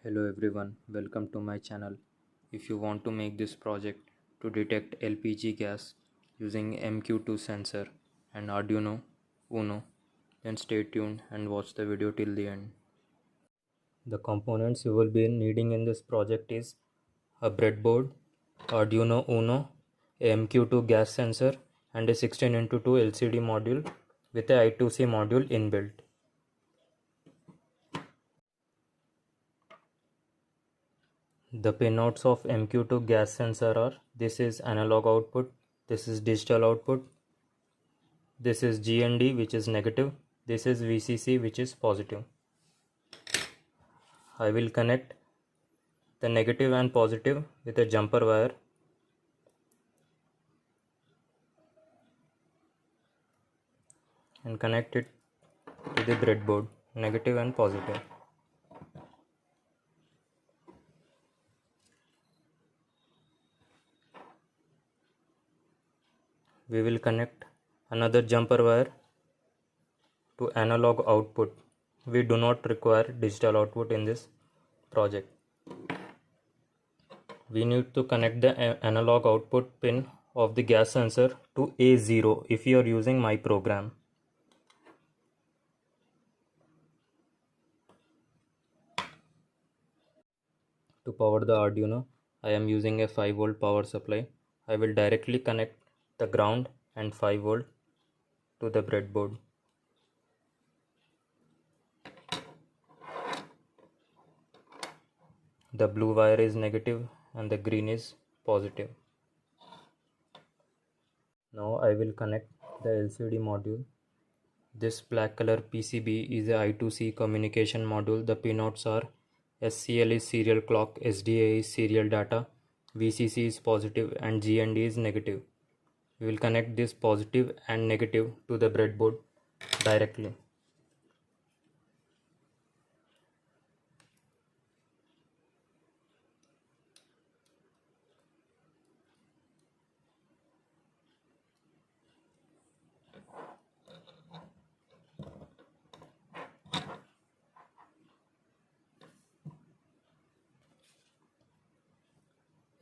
Hello everyone, welcome to my channel. If you want to make this project to detect LPG gas using MQ2 sensor and Arduino Uno, then stay tuned and watch the video till the end. The components you will be needing in this project is a breadboard, Arduino Uno, a MQ2 gas sensor and a 16x2 LCD module with a I2C module inbuilt. The pinouts of MQ2 gas sensor are: this is analog output, this is digital output, this is GND which is negative, this is VCC which is positive. I will connect the negative and positive with a jumper wire. And connect it to the breadboard, negative and positive. We will connect another jumper wire to analog output. We do not require digital output in this project. We need to connect the analog output pin of the gas sensor to A0 if you are using my program. To power the Arduino, I am using a 5V power supply. I will directly connect the ground and 5V to the breadboard. The blue wire is negative and the green is positive. Now I will connect the LCD module. This black color PCB is a I2C communication module. The pinouts are: SCL is serial clock, SDA is serial data, VCC is positive and GND is negative. We will connect this positive and negative to the breadboard directly.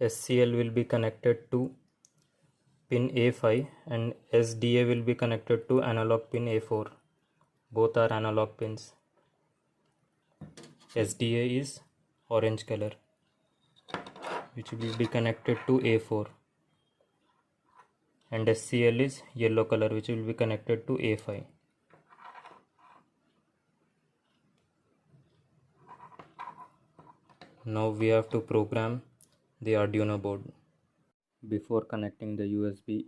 SCL will be connected to pin A5 and SDA will be connected to analog pin A4. Both are analog pins. SDA is orange color, which will be connected to A4, and SCL is yellow color, which will be connected to A5. Now we have to program the Arduino board. Before connecting the USB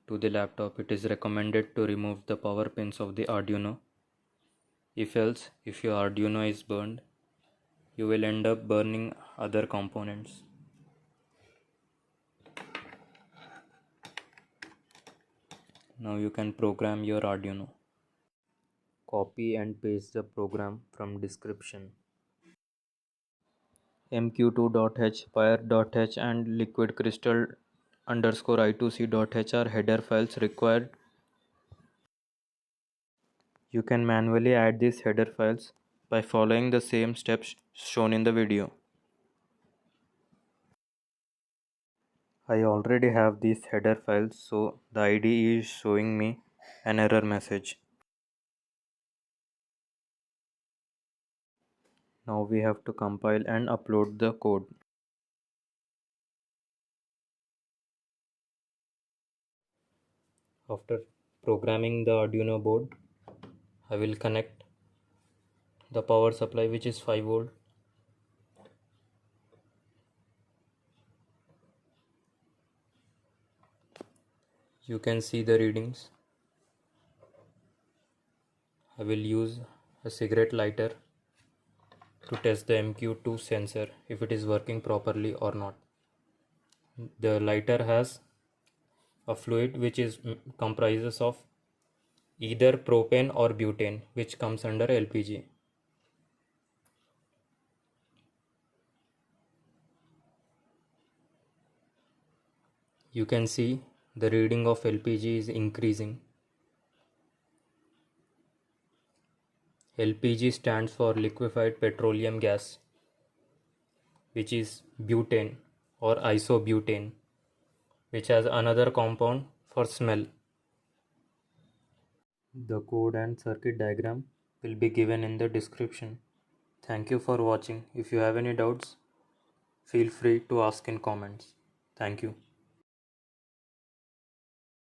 to the laptop, it is recommended to remove the power pins of the Arduino. If else, if your Arduino is burned, you will end up burning other components. Now you can program your Arduino. Copy and paste the program from description. mq2.h, pyre.h and liquid crystal underscore I2C.h are header files required. You can manually add these header files by following the same steps shown in the video. I already have these header files, so the IDE is showing me an error message. Now we have to compile and upload the code. After programming the Arduino board, I will connect the power supply, which is 5V. You can see the readings. I will use a cigarette lighter to test the MQ2 sensor if it is working properly or not. The lighter has a fluid which is comprises of either propane or butane, which comes under LPG. You can see the reading of LPG is increasing. LPG stands for liquefied petroleum gas. which is butane or isobutane, which has another compound for smell. The code and circuit diagram will be given in the description. Thank you for watching. If you have any doubts, feel free to ask in comments. Thank you.